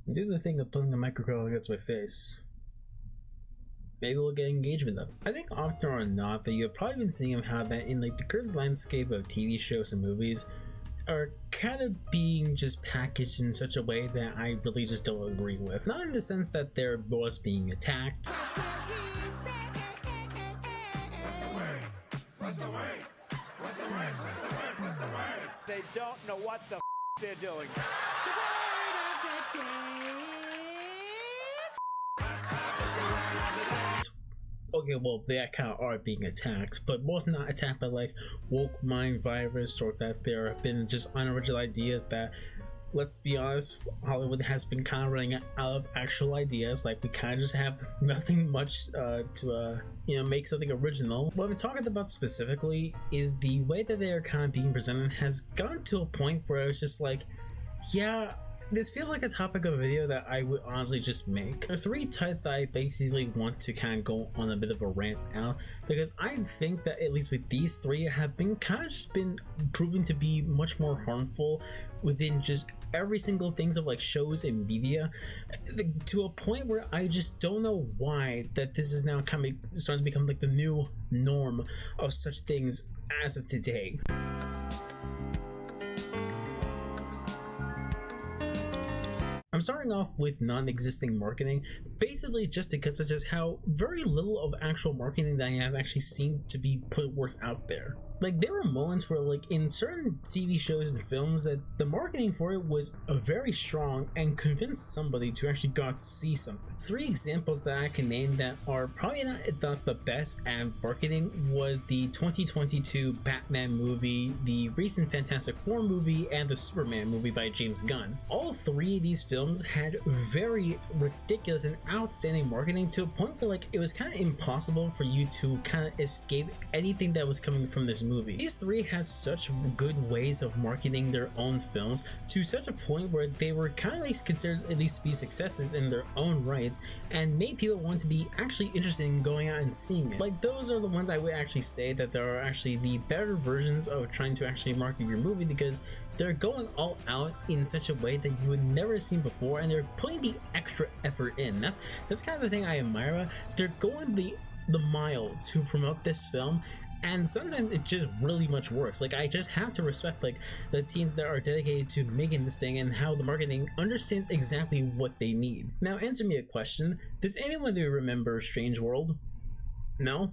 Do the thing of putting a microphone against my face. Maybe we'll get engagement up. I think often or not that you've probably been seeing how that in like the current landscape of TV shows and movies are kind of being just packaged in such a way that I really just don't agree with. Not in the sense that they're both being attacked. They don't know what the they're doing. Okay, well, they kind of are being attacked, but most not attacked by like woke mind virus, or that there have been just unoriginal ideas that, let's be honest, Hollywood has been kind of running out of actual ideas. Like, we kind of just have nothing much to make something original. What I'm talking about specifically is the way that they are kind of being presented has gone to a point where it's just like, yeah, this feels like a topic of a video that I would honestly just make. There are three types that I basically want to kind of go on a bit of a rant out, because I think that at least with these three have been kind of just been proven to be much more harmful within just every single things of like shows and media, to a point where I just don't know why that this is now kind of starting to become like the new norm of such things as of today. I'm starting off with non-existing marketing, basically just because of just how very little of actual marketing that I have actually seen to be put worth out there. Like, there were moments where, like, in certain TV shows and films that the marketing for it was very strong and convinced somebody to actually go out to see something. Three examples that I can name that are probably not the best at marketing was the 2022 Batman movie, the recent Fantastic Four movie, and the Superman movie by James Gunn. All three of these films had very ridiculous and outstanding marketing to a point where, like, it was kind of impossible for you to kind of escape anything that was coming from this movie. These three had such good ways of marketing their own films to such a point where they were kind of considered at least to be successes in their own rights, and made people want to be actually interested in going out and seeing it. Like, those are the ones I would actually say that there are actually the better versions of trying to actually market your movie, because they're going all out in such a way that you would never have seen before, and they're putting the extra effort in. That's kind of the thing I admire. They're going the mile to promote this film, and sometimes it just really much works. Like, I just have to respect like the teams that are dedicated to making this thing and how the marketing understands exactly what they need. Now, answer me a question. Does anyone remember Strange World? No?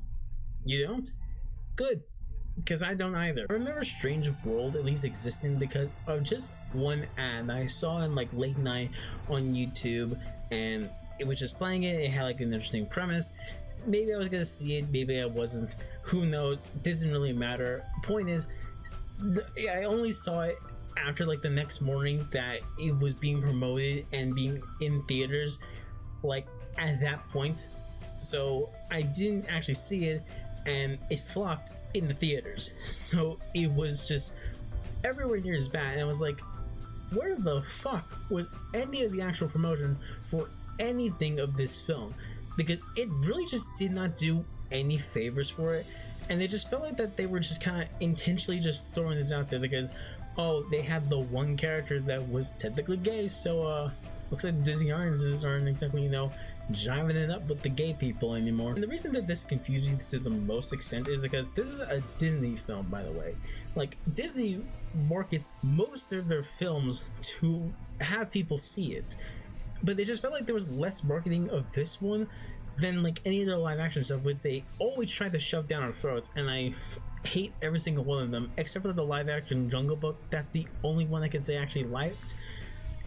You don't? Good. Because I don't either. I remember Strange World at least existing because of just one ad I saw in like late night on YouTube, and it was just playing it. It had like an interesting premise. Maybe I was gonna see it, maybe I wasn't, who knows, doesn't really matter. Point is, I only saw it after like the next morning that it was being promoted and being in theaters, like at that point. So I didn't actually see it, and it flopped in the theaters, so it was just everywhere near as bad. And I was like, where the fuck was any of the actual promotion for anything of this film? Because it really just did not do any favors for it, and it just felt like that they were just kind of intentionally just throwing this out there because, oh, they had the one character that was technically gay, so looks like Disney audiences aren't exactly, jiving it up with the gay people anymore. And the reason that this confused me to the most extent is because this is a Disney film, by the way. Like, Disney markets most of their films to have people see it, but it just felt like there was less marketing of this one than like any of their live action stuff, which they always try to shove down our throats, and I hate every single one of them except for the live action Jungle Book. That's the only one I can say I actually liked.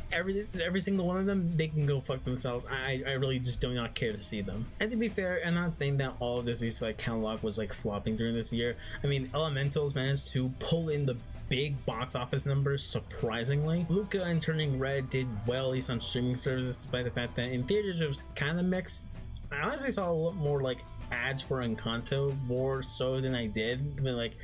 Every single one of them, they can go fuck themselves. I really just do not care to see them. And to be fair, I'm not saying that all of Disney's like catalog was like flopping during this year. I mean, Elementals managed to pull in the big box office numbers surprisingly. Luca and Turning Red did well, at least on streaming services, despite the fact that in theaters it was kind of mixed. I honestly saw a lot more like ads for Encanto, more so than I did with like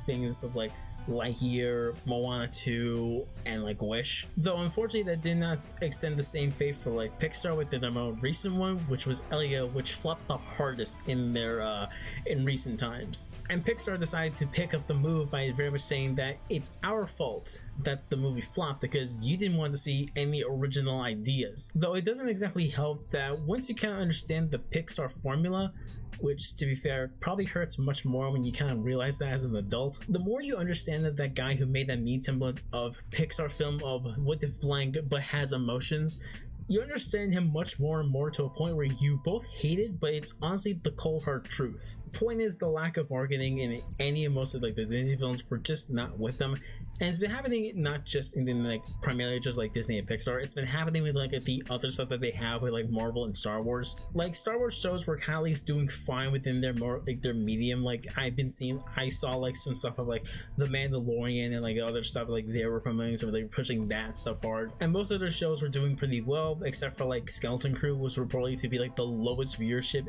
things of like Lightyear, Moana 2, and like Wish. Though unfortunately that did not extend the same fate for like Pixar with their more recent one, which was Elio, which flopped the hardest in their in recent times. And Pixar decided to pick up the move by very much saying that it's our fault that the movie flopped because you didn't want to see any original ideas. Though it doesn't exactly help that once you kind of understand the Pixar formula, which to be fair probably hurts much more when you kind of realize that as an adult, the more you understand that that guy who made that meme template of Pixar film of what if blank but has emotions, you understand him much more and more to a point where you both hate it, but it's honestly the cold hard truth. Point is, the lack of marketing in any of most of like the Disney films were just not with them. And it's been happening not just in like primarily just like Disney and Pixar, it's been happening with like the other stuff that they have with like Marvel and Star Wars. Like Star Wars shows were kind of at least doing fine within their more like their medium. Like I saw like some stuff of like The Mandalorian and like other stuff like they were promoting, so they were pushing that stuff hard. And most of their shows were doing pretty well, except for like Skeleton Crew was reportedly to be like the lowest viewership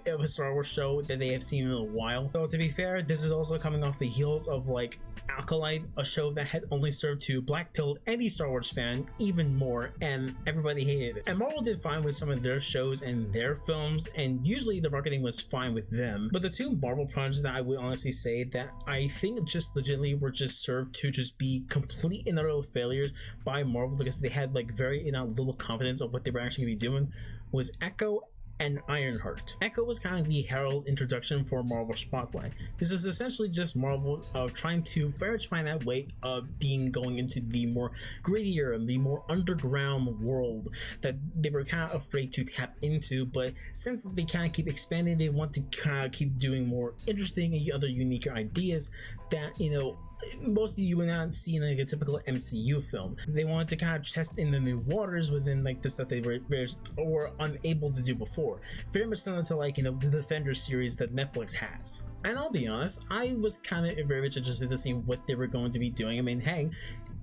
of a Star Wars show that they have seen in a while. So to be fair, this is also coming off the heels of like Acolyte, a show that had only served to black-pilled any Star Wars fan even more, and everybody hated it. And Marvel did fine with some of their shows and their films, and usually the marketing was fine with them. But the two Marvel projects that I would honestly say that I think just legitimately were just served to just be complete and utter failures by Marvel because they had like very little confidence of what they were actually going to be doing was Echo and Ironheart. Echo was kind of the herald introduction for Marvel Spotlight. This is essentially just Marvel trying to very much find that way of going into the more grittier and the more underground world that they were kind of afraid to tap into, but since they kind of keep expanding, they want to kind of keep doing more interesting and other unique ideas that, you know, mostly you would not see in like a typical MCU film. They wanted to kind of test in the new waters within like the stuff they were unable to do before. Very much similar to like, you know, the Defenders series that Netflix has. And I'll be honest, I was kind of very much interested to see what they were going to be doing. I mean, hey,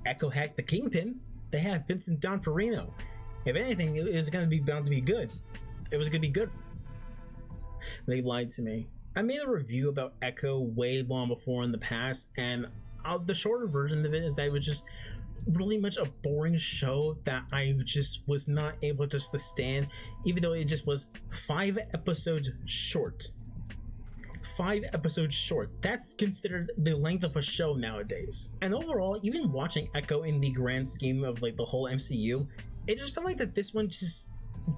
Echo hacked the Kingpin. They have Vincent D'Onofrio. If anything, it was going to be bound to be good. It was going to be good. They lied to me. I made a review about Echo way long before in the past, and the shorter version of it is that it was just really much a boring show that I just was not able just to stand, even though it just was 5 episodes short. 5 episodes short. That's considered the length of a show nowadays. And overall, even watching Echo in the grand scheme of like the whole MCU, it just felt like that this one just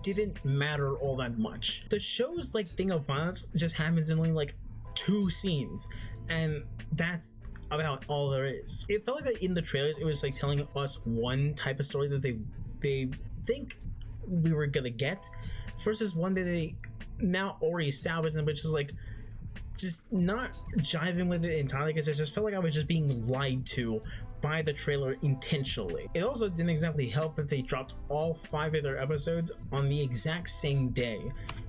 didn't matter all that much. The show's like thing of violence just happens in only like 2 scenes, and that's about all there is. It felt like that in the trailers it was like telling us one type of story that they think we were gonna get versus one that they now already established, which is like just not jiving with it entirely, because it just felt like I was just being lied to by the trailer intentionally. It also didn't exactly help that they dropped all 5 of their episodes on the exact same day,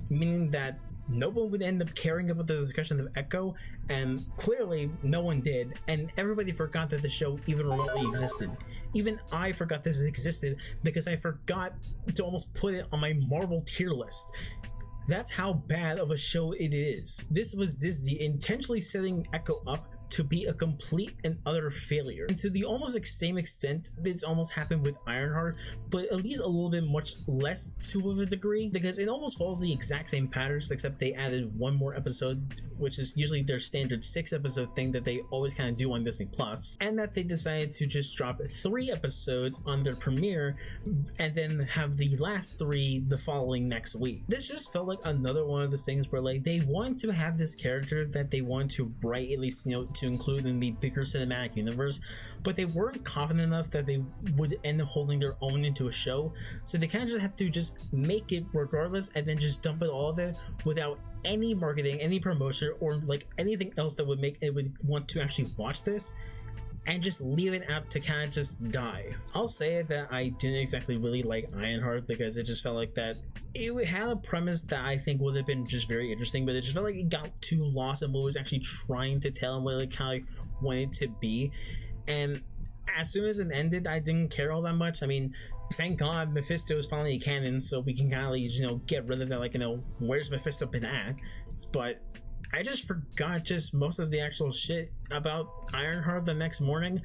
meaning that no one would end up caring about the discussion of Echo, and clearly no one did, and everybody forgot that the show even remotely existed. Even I forgot this existed because I forgot to almost put it on my Marvel tier list. That's how bad of a show it is. This was Disney intentionally setting Echo up to be a complete and utter failure. And to the almost like same extent, this almost happened with Ironheart, but at least a little bit much less to a degree, because it almost follows the exact same patterns, except they added 1 more episode, which is usually their standard 6 episode thing that they always kind of do on Disney Plus, and that they decided to just drop 3 episodes on their premiere and then have the last 3 the following next week. This just felt like another one of those things where like they want to have this character that they want to write, at least, you know, to include in the bigger cinematic universe, but they weren't confident enough that they would end up holding their own into a show, so they kind of just have to just make it regardless and then just dump it all of it without any marketing, any promotion, or like anything else that would make it would want to actually watch this, and just leave it out to kind of just die. I'll say that I didn't exactly really like Ironheart because it just felt like that it had a premise that I think would have been just very interesting, but it just felt like it got too lost in what it was actually trying to tell and what it kind of wanted to be. And as soon as it ended, I didn't care all that much. I mean, thank God Mephisto is finally canon, so we can kind of, you know, get rid of that, like, you know, where's Mephisto been at? But I just forgot just most of the actual shit about Ironheart the next morning.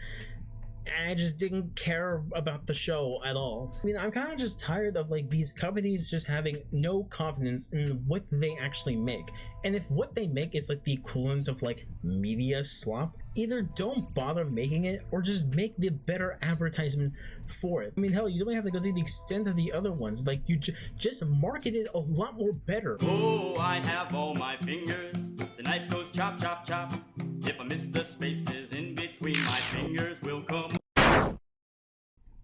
I just didn't care about the show at all. I mean, I'm kind of just tired of like these companies just having no confidence in what they actually make. And if what they make is like the equivalent of like media slop, either don't bother making it or just make the better advertisement for it. I mean, hell, you don't have to go to the extent of the other ones. Like, you just market it a lot more better. Oh, I have all my fingers. The knife goes chop, chop, chop. If I miss the spaces in between, my fingers will come.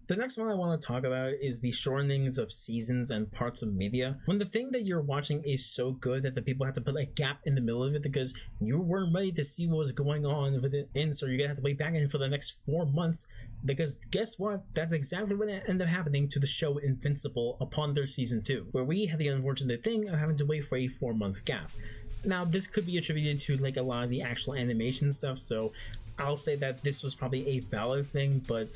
The next one I want to talk about is the shortenings of seasons and parts of media. When the thing that you're watching is so good that the people have to put a gap in the middle of it because you weren't ready to see what was going on with it, and so you're gonna have to wait back in for the next 4 months. Because guess what? That's exactly what ended up happening to the show Invincible upon their season 2, where we had the unfortunate thing of having to wait for a 4-month gap. Now, this could be attributed to like a lot of the actual animation stuff, so I'll say that this was probably a valid thing, but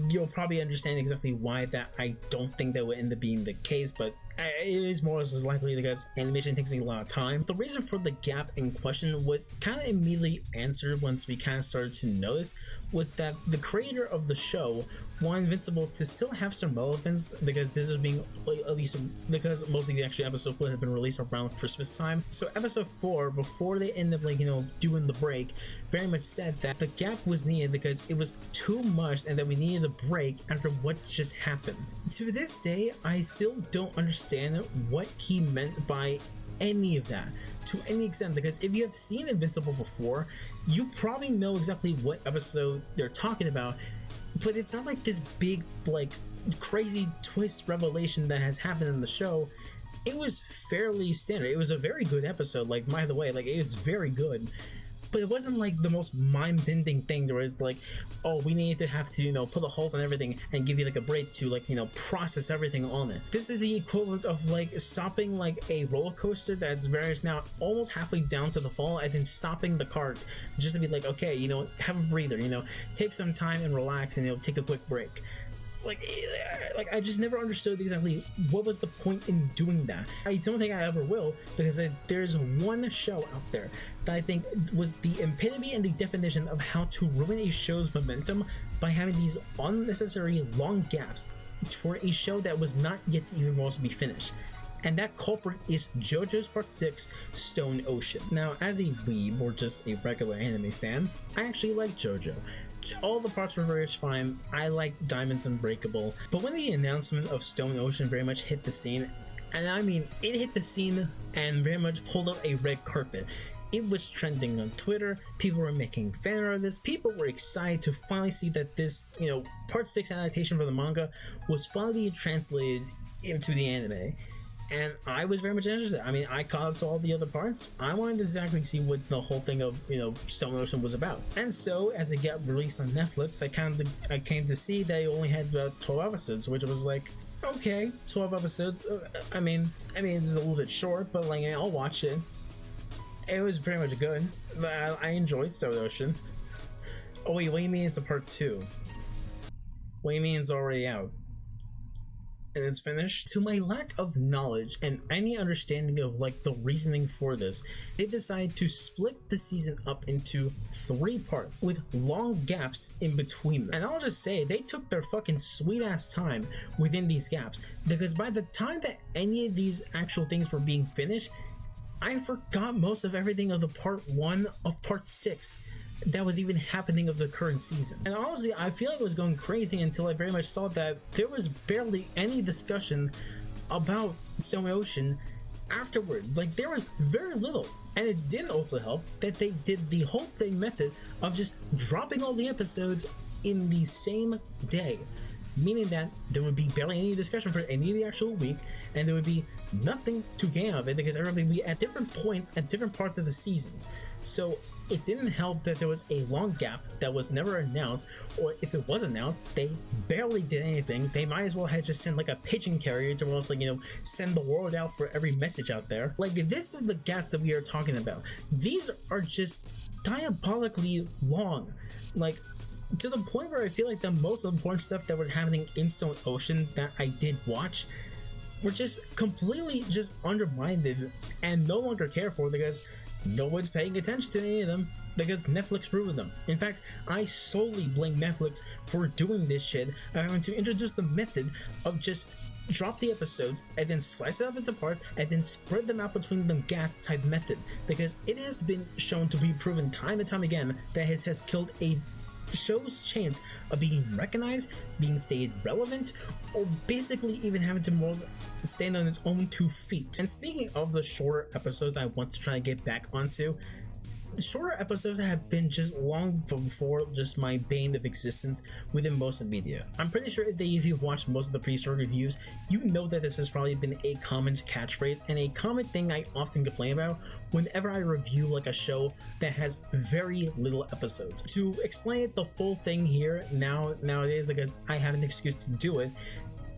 you'll probably understand exactly why that I don't think that would end up being the case, but it is more or less likely because animation takes a lot of time. The reason for the gap in question was kind of immediately answered once we kind of started to notice, was that the creator of the show wanted Invincible to still have some relevance, because this is being, at least because most of the actual episodes would have been released around Christmas time. So episode 4, before they end up like, you know, doing the break, very much said that the gap was needed because it was too much and that we needed a break after what just happened. To this day, I still don't understand what he meant by any of that to any extent, because if you have seen Invincible before, you probably know exactly what episode they're talking about, but it's not like this big, like, crazy twist revelation that has happened in the show. It was fairly standard. It was a very good episode, like, by the way, like, it's very good, but it wasn't like the most mind-bending thing where it's like, oh, we need to have to, you know, put a halt on everything and give you like a break to, like, you know, process everything on it. This is the equivalent of like stopping like a roller coaster that's now almost halfway down to the fall, and then stopping the cart just to be like, okay, you know, have a breather, you know, take some time and relax, and, you know, take a quick break. Like I just never understood exactly what was the point in doing that. I don't think I ever will, because there's one show out there that I think was the epitome and the definition of how to ruin a show's momentum by having these unnecessary long gaps for a show that was not yet to even also be finished. And that culprit is JoJo's Part 6, Stone Ocean. Now, as a weeb, or just a regular anime fan, I actually like JoJo. All the parts were very fine. I liked Diamonds Unbreakable, but when the announcement of Stone Ocean very much hit the scene, and I mean, it hit the scene and very much pulled out a red carpet. It was trending on Twitter, people were making fan art of this, people were excited to finally see that this, you know, Part 6 adaptation for the manga was finally translated into the anime. And I was very much interested. I mean, I caught up to all the other parts. I wanted to exactly see what the whole thing of, you know, Stone Ocean was about. And so, as it got released on Netflix, I came to see that it only had about 12 episodes, which was like, okay, 12 episodes. I mean, it's a little bit short, but like, I'll watch it. It was pretty much good. I enjoyed Stone Ocean. Oh wait, what do you mean it's a part 2? What do you mean it's already out? And it's finished? To my lack of knowledge and any understanding of like the reasoning for this, they decided to split the season up into 3 parts with long gaps in between them. And I'll just say, they took their fucking sweet ass time within these gaps, because by the time that any of these actual things were being finished, I forgot most of everything of the part 1 of part 6 that was even happening of the current season. And honestly, I feel like it was going crazy until I very much saw that there was barely any discussion about Stone Ocean afterwards. Like, there was very little. And it did also help that they did the whole thing method of just dropping all the episodes in the same day, meaning that there would be barely any discussion for any of the actual week, and there would be nothing to gain out of it because everybody would be at different points at different parts of the seasons. So it didn't help that there was a long gap that was never announced, or if it was announced, they barely did anything. They might as well have just sent like a pigeon carrier to almost, like, you know, send the word out for every message out there. Like, this is the gaps that we are talking about. These are just diabolically long. Like, to the point where I feel like the most important stuff that were happening in Stone Ocean that I did watch were just completely just undermined and no longer cared for, because no one's paying attention to any of them because Netflix ruined them. In fact, I solely blame Netflix for doing this shit. I'm going to introduce the method of just drop the episodes and then slice it up into parts and then spread them out between them GATS type method, because it has been shown to be proven time and time again that it has killed a show's chance of being recognized, being stayed relevant, or basically even having to more stand on its own 2 feet. And speaking of the shorter episodes I want to try and get back onto, the shorter episodes have been just long before just my bane of existence within most of media. I'm pretty sure if you've watched most of the pre-story reviews, you know that this has probably been a common catchphrase and a common thing I often complain about whenever I review like a show that has very little episodes. To explain it the full thing here nowadays, because I have an excuse to do it,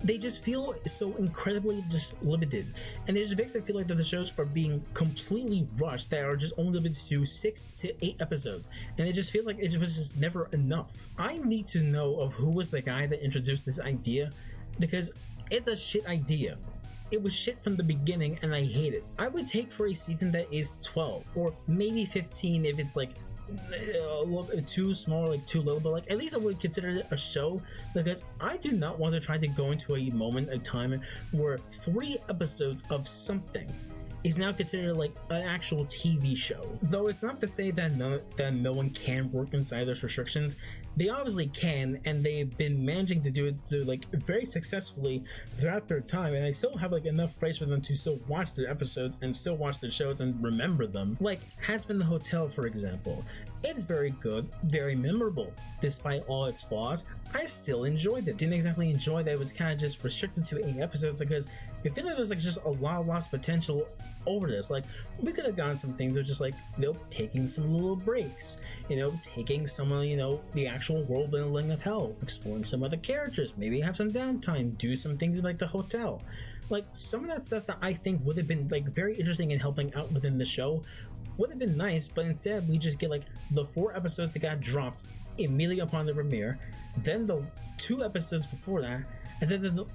they just feel so incredibly just limited, and it just makes it feel like that the shows are being completely rushed that are just only limited to 6 to 8 episodes, and it just feels like it was just never enough. I need to know of who was the guy that introduced this idea, because it's a shit idea. It was shit from the beginning and I hate it. I would take for a season that is 12 or maybe 15 if it's like a little bit too small, like too little, but like at least I would consider it a show, because I do not want to try to go into a moment of time where 3 episodes of something is now considered like an actual TV show. Though it's not to say that no one can work inside those restrictions. They obviously can, and they've been managing to do it like very successfully throughout their time, and I still have like enough praise for them to still watch their episodes and still watch their shows and remember them. Like Has Been the Hotel, for example. It's very good, very memorable. Despite all its flaws, I still enjoyed it. Didn't exactly enjoy that it was kind of just restricted to 8 episodes, because I feel like there was like just a lot of lost potential over this. Like we could have gone some things of just like, you know, taking some little breaks, you know, taking some of, you know, the actual world building of hell, exploring some other characters, maybe have some downtime, do some things in like the hotel. Like some of that stuff that I think would have been like very interesting in helping out within the show would have been nice, but instead we just get like the 4 episodes that got dropped immediately upon the premiere, then the 2 episodes before that, and then the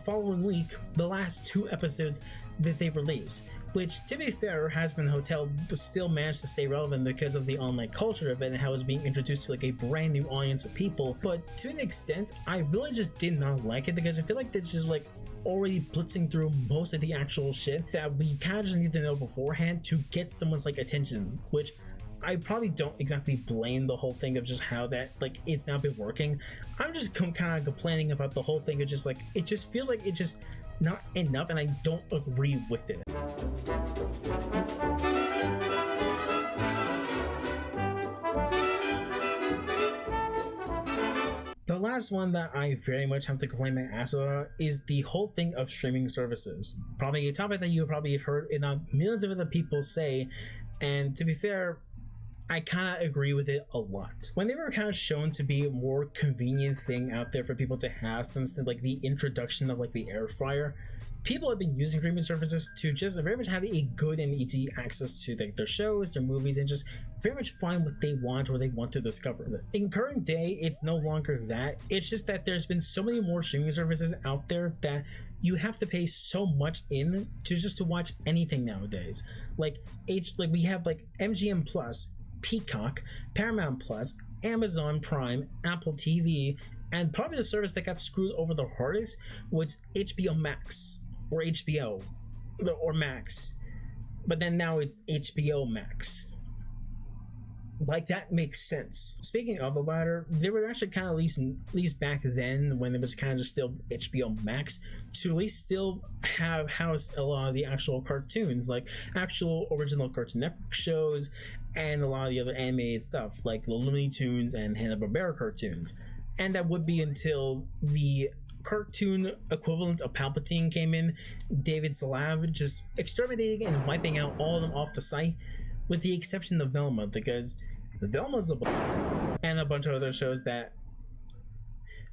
following week the last 2 episodes that they release, which, to be fair, Has Been Hotel still managed to stay relevant because of the online culture of it and how it's being introduced to like a brand new audience of people. But to an extent, I really just did not like it, because I feel like it's just like already blitzing through most of the actual shit that we kind of just need to know beforehand to get someone's like attention, which I probably don't exactly blame the whole thing of just how that like it's not been working. I'm just kind of complaining about the whole thing of just like it just feels like it's just not enough, and I don't agree with it. The last one that I very much have to complain my ass about is the whole thing of streaming services. Probably a topic that you probably have heard millions of other people say, and to be fair, I kind of agree with it a lot. When they were kind of shown to be a more convenient thing out there for people to have since like the introduction of like the air fryer, people have been using streaming services to just very much have a good and easy access to like their shows, their movies, and just very much find what they want or they want to discover. In current day, it's no longer that. It's just that there's been so many more streaming services out there that you have to pay so much in to watch anything nowadays. Like we have like MGM Plus, Peacock, Paramount Plus, Amazon Prime, Apple TV, and probably the service that got screwed over the hardest was HBO Max, or HBO, or Max, but then now it's HBO Max. Like, that makes sense. Speaking of the latter, they were actually kind of at least back then when it was kind of just still HBO Max, to at least still have housed a lot of the actual cartoons, like actual original Cartoon Network shows, and a lot of the other animated stuff like the Looney Tunes and Hanna-Barbera cartoons. And that would be until the cartoon equivalent of Palpatine came in, David Salav, just exterminating and wiping out all of them off the site, with the exception of Velma, because Velma's and a bunch of other shows that,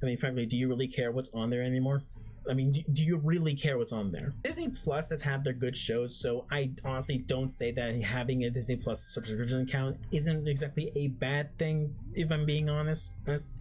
I mean, frankly, do you really care what's on there anymore? I mean, do you really care what's on there? Disney Plus have had their good shows, so I honestly don't say that having a Disney Plus subscription account isn't exactly a bad thing, if I'm being honest.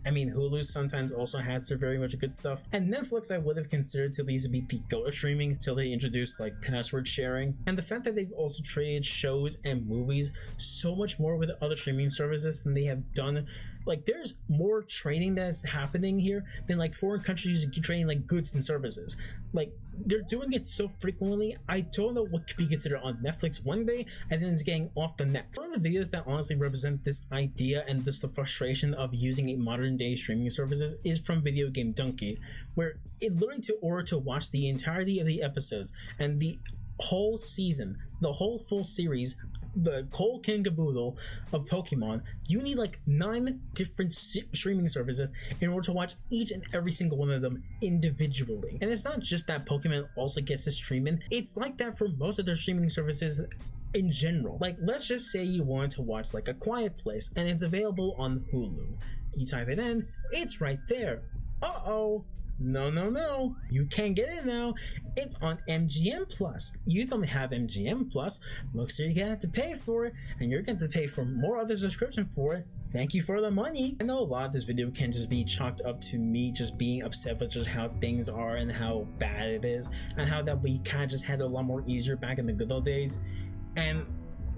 I mean, Hulu sometimes also has their very much good stuff, and Netflix I would have considered to at least be the go to streaming until they introduced like password sharing. And the fact that they've also traded shows and movies so much more with other streaming services than they have done. Like, there's more trading that's happening here than like foreign countries trading like goods and services. Like, they're doing it so frequently, I don't know what could be considered on Netflix one day and then it's getting off the next. One of the videos that honestly represent this idea and just the frustration of using a modern day streaming services is from Video Game Donkey, where it literally, to order to watch the entirety of the episodes and the whole season, the whole full series, the whole king caboodle of Pokemon, you need like 9 different streaming services in order to watch each and every single one of them individually. And it's not just that Pokemon also gets to streaming, it's like that for most of their streaming services in general. Like, let's just say you want to watch like A Quiet Place and it's available on Hulu. You type it in, it's right there. Uh-oh. No, you can't get it now. It's on MGM Plus. You don't have MGM Plus. Looks like you're gonna have to pay for it, and you're gonna have to pay for more other subscription for it. Thank you for the money. I know a lot of this video can just be chalked up to me just being upset with just how things are and how bad it is, and how that we kind of just had it a lot more easier back in the good old days. And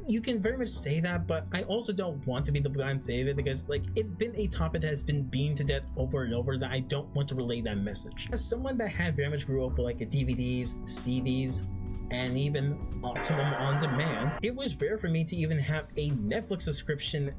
you can very much say that, but I also don't want to be the guy and save it, because like, it's been a topic that has been beaten to death over and over that I don't want to relay that message. As someone that had very much grew up with like DVDs, CDs, and even Optimum on demand, it was rare for me to even have a Netflix subscription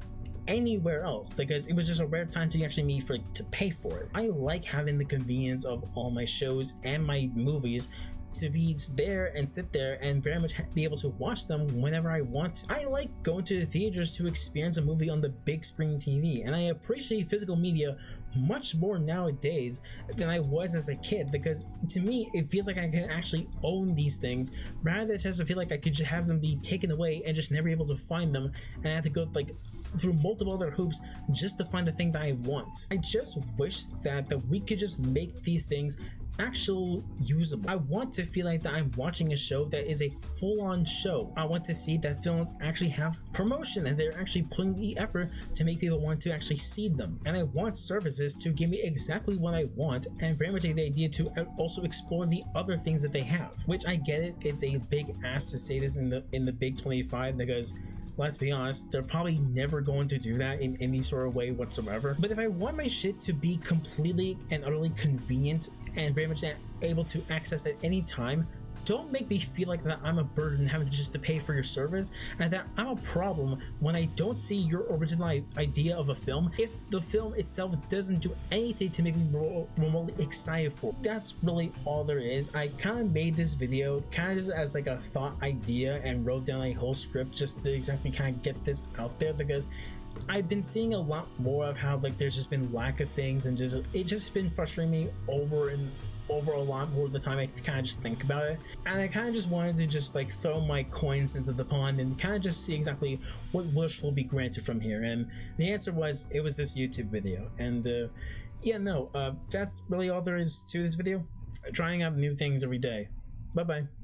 anywhere else, because it was just a rare time to actually me for to pay for it. I like having the convenience of all my shows and my movies to be there and sit there and very much be able to watch them whenever I want to. I like going to the theaters to experience a movie on the big screen TV, and I appreciate physical media much more nowadays than I was as a kid, because to me it feels like I can actually own these things rather than just feel like I could just have them be taken away and just never able to find them, and I have to go like through multiple other hoops just to find the thing that I want. I just wish that we could just make these things actual usable. I want to feel like that I'm watching a show that is a full-on show. I want to see that films actually have promotion and they're actually putting the effort to make people want to actually see them. And I want services to give me exactly what I want, and very much the idea to also explore the other things that they have. Which I get it, it's a big ask to say this in the big 25, because let's be honest, they're probably never going to do that in any sort of way whatsoever. But if I want my shit to be completely and utterly convenient and very much able to access at any time, don't make me feel like that I'm a burden having to just to pay for your service, and that I'm a problem when I don't see your original idea of a film if the film itself doesn't do anything to make me remotely excited for it. That's really all there is. I kind of made this video kind of just as like a thought idea and wrote down a whole script just to exactly kind of get this out there, because I've been seeing a lot more of how like there's just been lack of things, and it just been frustrating me over a lot more of the time I kind of just think about it. And I kind of just wanted to just like throw my coins into the pond and kind of just see exactly what wish will be granted from here. And the answer was, it was this YouTube video. And yeah, no, that's really all there is to this video. Trying out new things every day. Bye bye.